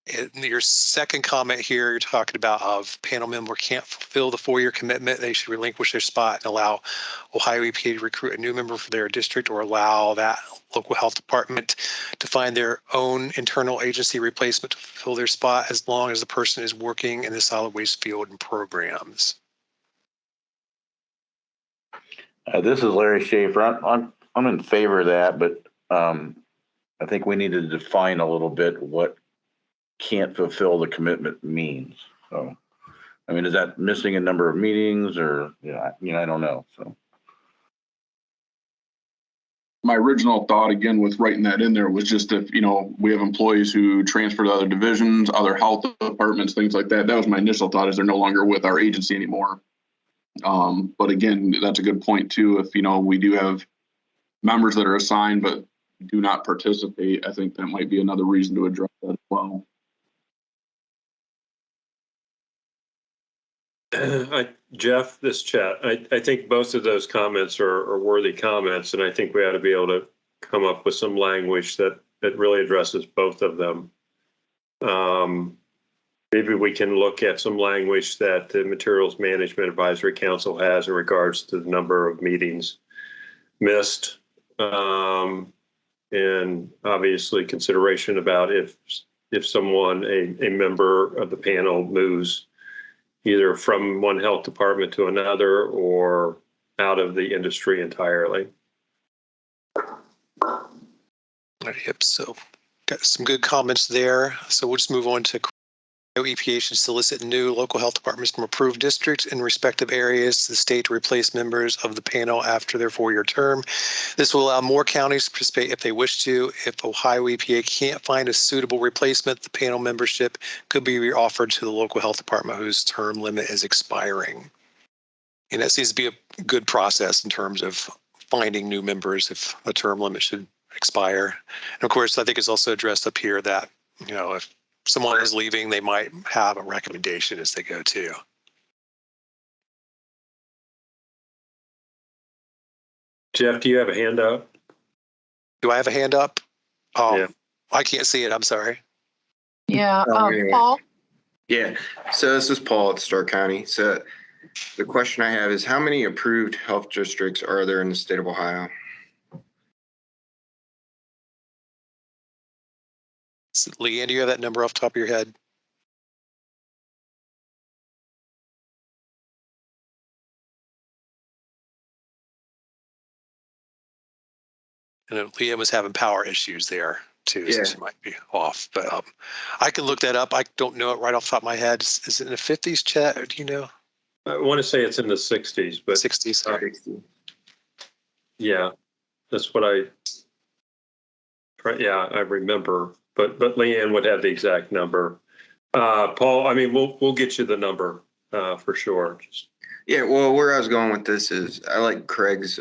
In your second comment here, you're talking about if panel member can't fulfill the 4-year commitment, they should relinquish their spot and allow Ohio EPA to recruit a new member for their district or allow that local health department to find their own internal agency replacement to fill their spot as long as the person is working in the solid waste field and programs. This is Larry Schaefer. I'm in favor of that, but I think we need to define a little bit what can't fulfill the commitment means. So, I mean, is that missing a number of meetings or, I don't know. So my original thought, again, with writing that in there was just if, we have employees who transfer to other divisions, other health departments, things like that. That was my initial thought, is they're no longer with our agency anymore. But again, that's a good point too. If, we do have members that are assigned but do not participate, I think that might be another reason to address that as well. Jeff, this chat, I think both of those comments are worthy comments, and I think we ought to be able to come up with some language that really addresses both of them. Maybe we can look at some language that the Materials Management Advisory Council has in regards to the number of meetings missed, and obviously consideration about if someone, a member of the panel moves either from one health department to another or out of the industry entirely. Yep. So got some good comments there. So we'll just move on to EPA should solicit new local health departments from approved districts in respective areas to the state to replace members of the panel after their 4-year term. This will allow more counties to participate if they wish to. If Ohio EPA can't find a suitable replacement, the panel membership could be offered to the local health department whose term limit is expiring. And that seems to be a good process in terms of finding new members if a term limit should expire. And of course, I think it's also addressed up here that, if someone is leaving, they might have a recommendation as they go too. Jeff, do you have a hand up? Do I have a hand up? Oh, Yeah. I can't see it. I'm sorry. Yeah, Anyway. Paul? Yeah, so this is Paul at Stark County. So the question I have is, how many approved health districts are there in the state of Ohio? Leanne, do you have that number off the top of your head? And Leanne was having power issues there too, so she might be off. But I can look that up. I don't know it right off the top of my head. Is it in the 50s, Chet? Or do you know? I want to say it's in the 60s, but 60s. Sorry. Yeah, that's what I remember. But Leanne would have the exact number. Paul, I mean, we'll get you the number for sure. Yeah, well, where I was going with this is I like Craig's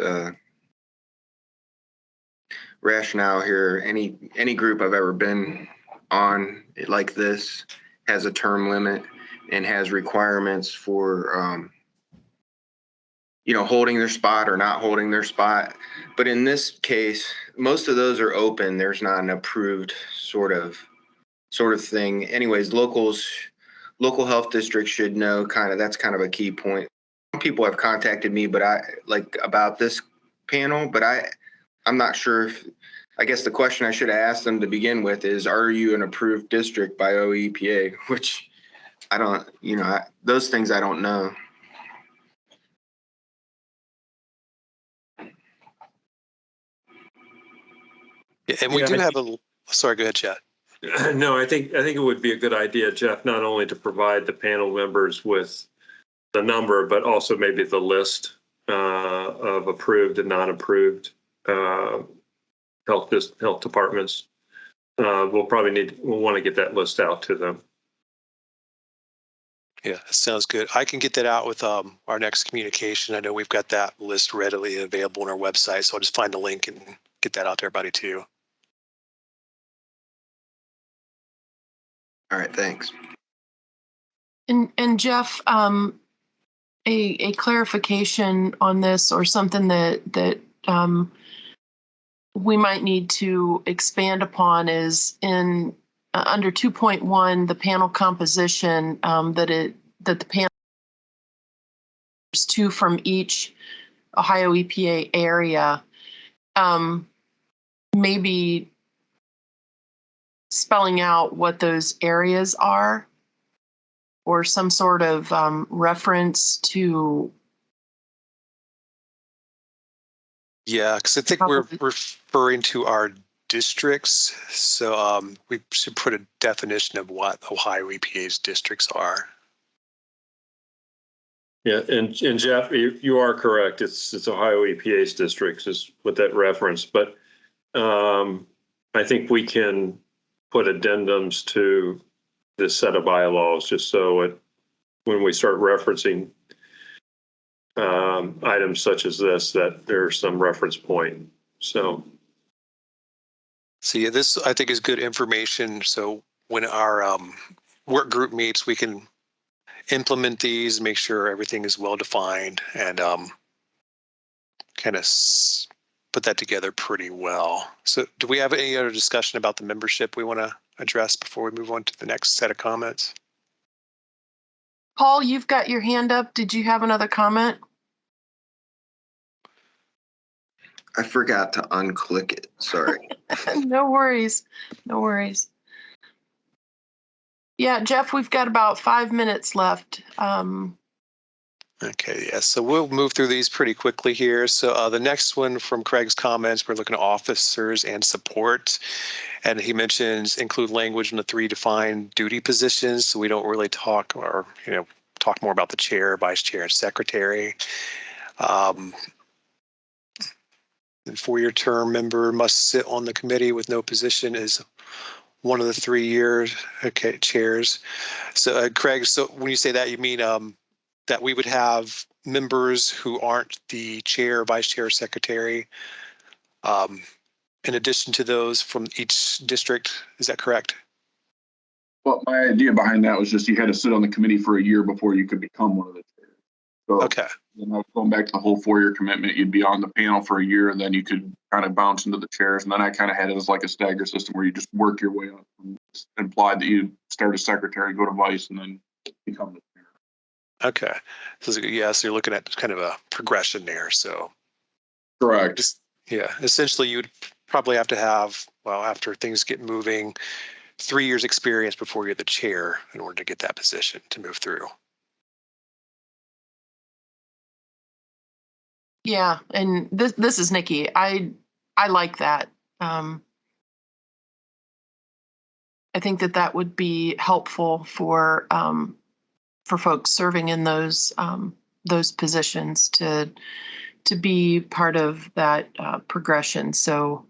rationale here. Any group I've ever been on like this has a term limit and has requirements for holding their spot or not holding their spot. But in this case, most of those are open. There's not an approved sort of thing. Anyways, local health districts should know that's kind of a key point. Some people have contacted me, but about this panel, but I'm not sure if, I guess the question I should have asked them to begin with is, are you an approved district by OEPA? Which I don't, those things I don't know. Yeah, and we do have sorry, go ahead, Chad. No, I think it would be a good idea, Jeff, not only to provide the panel members with the number, but also maybe the list of approved and non-approved health departments. We'll want to get that list out to them. Yeah, that sounds good. I can get that out with our next communication. I know we've got that list readily available on our website, so I'll just find the link and get that out to everybody too. All right, thanks. And Jeff, a clarification on this, or something that we might need to expand upon, is in under 2.1, the panel composition, that the panel is 2 from each Ohio EPA area. Maybe spelling out what those areas are, or some sort of reference to. Yeah, because I think we're referring to our districts. So we should put a definition of what Ohio EPA's districts are. Yeah, and Jeff, you are correct. It's Ohio EPA's districts is with that reference, but I think we can put addendums to this set of bylaws just so when we start referencing items such as this, that there's some reference point. So yeah, this I think is good information. So when our work group meets, we can implement these, make sure everything is well defined, and kind of put that together pretty well. So do we have any other discussion about the membership we want to address before we move on to the next set of comments? Paul, you've got your hand up. Did you have another comment? I forgot to unclick it. Sorry. No worries. No worries. Yeah, Jeff, we've got about 5 minutes left. Okay, yeah, so we'll move through these pretty quickly here. So the next one from Craig's comments, we're looking at officers and support. And he mentions include language in the 3 defined duty positions. So we don't really talk or, talk more about the chair, vice chair, and secretary. The 4-year term member must sit on the committee with no position is one of the 3 years. Okay, chairs. So Craig, so when you say that, you mean that we would have members who aren't the chair, vice chair, secretary, in addition to those from each district. Is that correct? Well, my idea behind that was just you had to sit on the committee for a year before you could become one of the chairs. So, okay. Going back to the whole 4-year commitment, you'd be on the panel for a year and then you could kind of bounce into the chairs. And then I kind of had it as like a stagger system where you just work your way up. And it's implied that you start as secretary, go to vice, and then become the chair. Okay. So you're looking at kind of a progression there. So correct. Yeah, essentially you'd probably have to have, well, after things get moving, 3 years experience before you're the chair in order to get that position to move through. Yeah, and this is Nikki. I like that. I think that would be helpful for folks serving in those positions to be part of that progression. So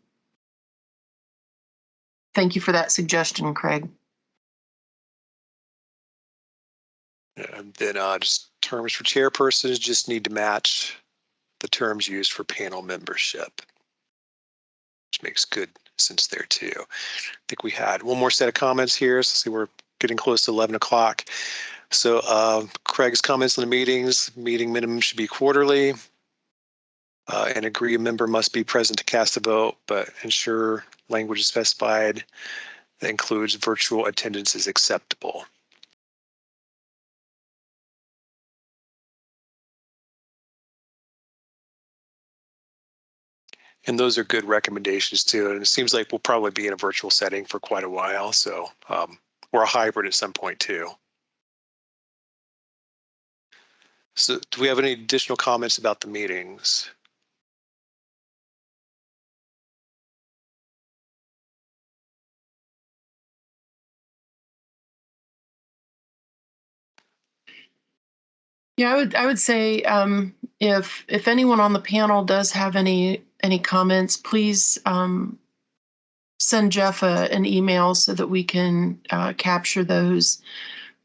thank you for that suggestion, Craig. And then just terms for chairpersons just need to match the terms used for panel membership, which makes good sense there too. I think we had one more set of comments here. So see, we're getting close to 11 o'clock. So Craig's comments on the meetings, meeting minimum should be quarterly. And agree a member must be present to cast a vote, but ensure language is specified that includes virtual attendance is acceptable. And those are good recommendations too. And it seems like we'll probably be in a virtual setting for quite a while. So or a hybrid at some point too. So do we have any additional comments about the meetings? Yeah, I would say if anyone on the panel does have any comments, please send Jeff an email so that we can capture those.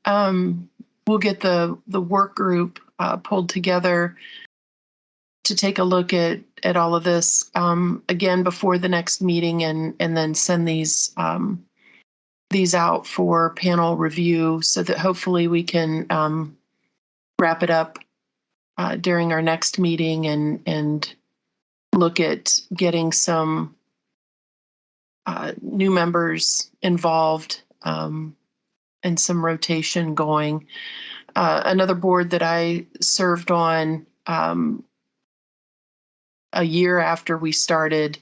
We'll get the work group pulled together to take a look at all of this again before the next meeting, and then send these out for panel review so that hopefully we can wrap it up during our next meeting and look at getting some new members involved and some rotation going. Another board that I served on a year after we started,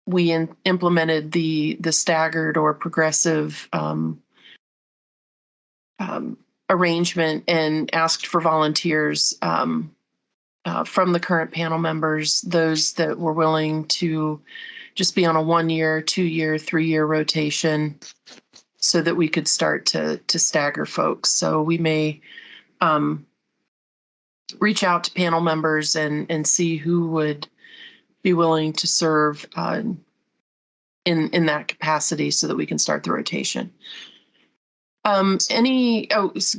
we implemented the staggered or progressive arrangement and asked for volunteers from the current panel members, those that were willing to just be on a 1-year, 2-year, 3-year rotation so that we could start to stagger folks. So we may reach out to panel members and see who would be willing to serve in that capacity so that we can start the rotation. Go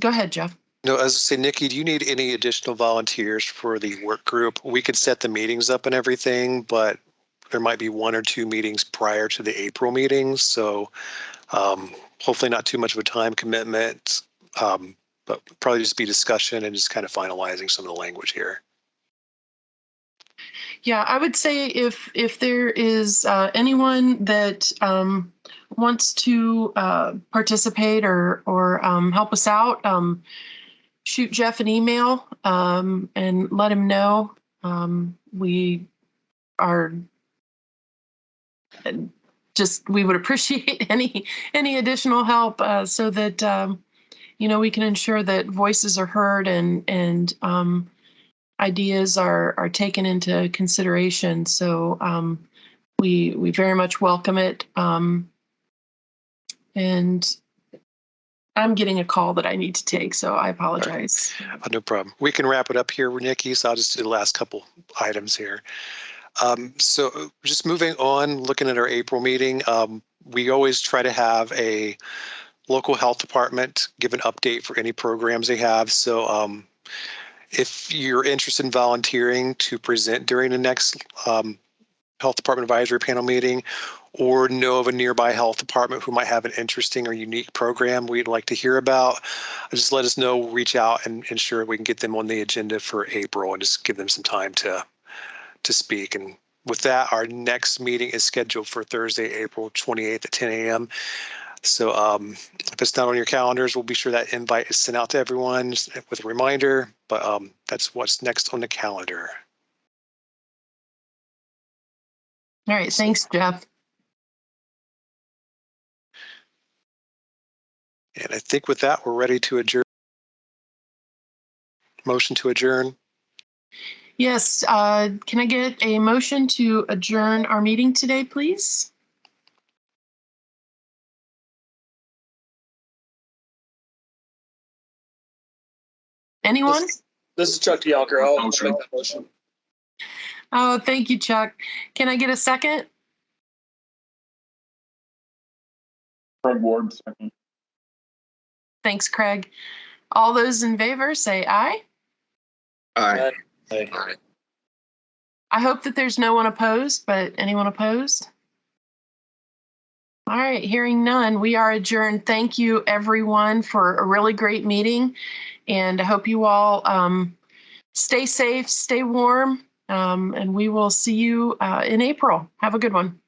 ahead, Jeff. No, as I say, Nikki, do you need any additional volunteers for the work group? We could set the meetings up and everything, but there might be 1 or 2 meetings prior to the April meetings. So hopefully not too much of a time commitment, but probably just be discussion and just kind of finalizing some of the language here. Yeah, I would say if there is anyone that wants to participate or help us out, shoot Jeff an email and let him know. We are just we would appreciate any additional help so that we can ensure that voices are heard and ideas are taken into consideration. So we very much welcome it. And I'm getting a call that I need to take, so I apologize. No problem. We can wrap it up here, Nikki. So I'll just do the last couple items here. So just moving on, looking at our April meeting, we always try to have a local health department give an update for any programs they have. So if you're interested in volunteering to present during the next health department advisory panel meeting, or know of a nearby health department who might have an interesting or unique program we'd like to hear about, just let us know, reach out and ensure we can get them on the agenda for April and just give them some time to speak. And with that, our next meeting is scheduled for Thursday, April 28th at 10 a.m. So if it's not on your calendars, we'll be sure that invite is sent out to everyone with a reminder, but that's what's next on the calendar. All right, thanks, Jeff. And I think with that, we're ready to adjourn. Motion to adjourn. Yes, can I get a motion to adjourn our meeting today, please? Anyone? This is Chuck Yelker. I'll make that motion. Oh, thank you, Chuck. Can I get a second? Craig Ward, second. Thanks, Craig. All those in favor say aye. Aye. Aye. I hope that there's no one opposed, but anyone opposed? All right, hearing none, we are adjourned. Thank you, everyone, for a really great meeting. And I hope you all stay safe, stay warm, and we will see you in April. Have a good one.